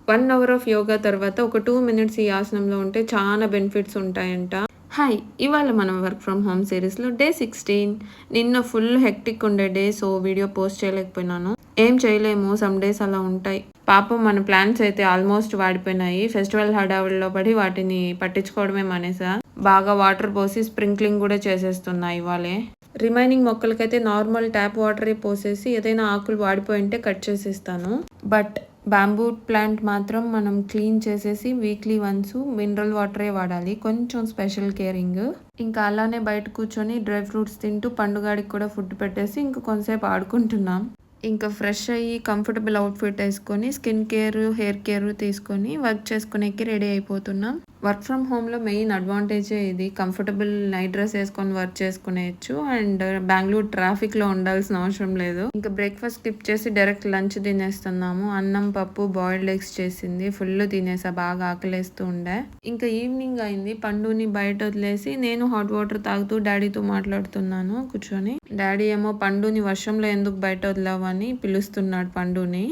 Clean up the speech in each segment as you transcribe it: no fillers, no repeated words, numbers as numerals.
1 hour of yoga తర్వాత ఒక 2 minutes ఈ ఆసనంలో ఉంటే చాలా బెనిఫిట్స్ ఉంటాయంట. హాయ్! ఇవాళ మనం వర్క్ ఫ్రమ్ హోమ్ సిరీస్‌లో డే 16. నిన్న ఫుల్ హెక్టిక్ ఉండే డే. సో, వీడియో పోస్ట్ చేయలేకపోయినాను. ఏం చేయలేము. సమ్ డేస్ అలా ఉంటాయి. పాపం మన ప్లాన్స్ అయితే ఆల్మోస్ట్ వాడిపోయినాయి. ఫెస్టివల్ హడావిడిలో పడి వాటిని పట్టించుకోవడమే మానేసా. బాగా వాటర్ పోసి స్ప్రింక్లింగ్ కూడా చేసేస్తున్నా ఇవాళే. రిమైనింగ్ మొక్కలకైతే నార్మల్ ట్యాప్ వాటరే పోసేసి ఏదైనా ఆకులు వాడిపోయింటే కట్ చేసేస్తాను. బట్ బ్యాంబూ ప్లాంట్ మాత్రం మనం క్లీన్ చేసేసి వీక్లీ వన్స్ మినరల్ వాటరే వాడాలి. కొంచెం స్పెషల్ కేరింగ్. ఇంకా అలానే బయట కూర్చొని డ్రై ఫ్రూట్స్ తింటూ పండుగాడికి కూడా ఫుడ్ పెట్టేసి ఇంక కొంతసేపు ఆడుకుంటున్నాం. ఇంకా ఫ్రెష్ అయ్యి కంఫర్టబుల్ అవుట్ఫిట్ వేసుకొని స్కిన్ కేర్, హెయిర్ కేర్ తీసుకొని వర్క్ చేసుకునేకి రెడీ అయిపోతున్నాం. వర్క్ ఫ్రమ్ హోమ్లో మెయిన్ అడ్వాంటేజే ఇది. కంఫర్టబుల్ నైట్ డ్రెస్ వేసుకొని వర్క్ చేసుకునేయచ్చు. అండ్ బెంగళూరు ట్రాఫిక్లో ఉండాల్సిన అవసరం లేదు. ఇంకా బ్రేక్ఫాస్ట్ స్కిప్ చేసి డైరెక్ట్ లంచ్ తినేస్తున్నాము. అన్నం, పప్పు, బాయిల్డ్ ఎగ్స్ చేసింది. ఫుల్ తినేసా, బాగా ఆకలేస్తూ ఉండే. ఇంకా ఈవినింగ్ అయింది. పండుని బయట వదిలేసి నేను హాట్ వాటర్ తాగుతూ డాడీతో మాట్లాడుతున్నాను కూర్చొని. డాడీ ఏమో పండుని వర్షంలో ఎందుకు బయట వదిలావు అని పిలుస్తున్నాడు పండుని.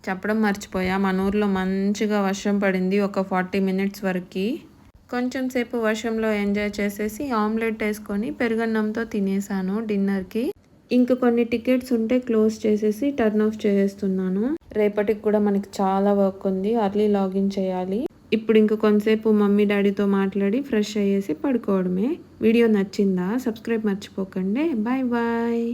చెప్పడం మర్చిపోయా, మన ఊర్లో మంచిగా వర్షం పడింది ఒక 40 మినిట్స్ వరకు. కొంచెం సేపు వర్షంలో ఎంజాయ్ చేసేసి ఆమ్లెట్ వేసుకొని పెరుగన్నంతో తినేసాను డిన్నర్కి. ఇంక కొన్ని టికెట్స్ ఉంటే క్లోజ్ చేసేసి టర్న్ ఆఫ్ చేసేస్తున్నాను. రేపటికి కూడా మనకి చాలా వర్క్ ఉంది. అర్లీ లాగిన్ చేయాలి. ఇప్పుడు ఇంక కొంతసేపు మమ్మీ డాడీతో మాట్లాడి ఫ్రెష్ అయ్యేసి పడుకోవడమే. వీడియో నచ్చిందా? సబ్స్క్రైబ్ మర్చిపోకండి. Bye bye.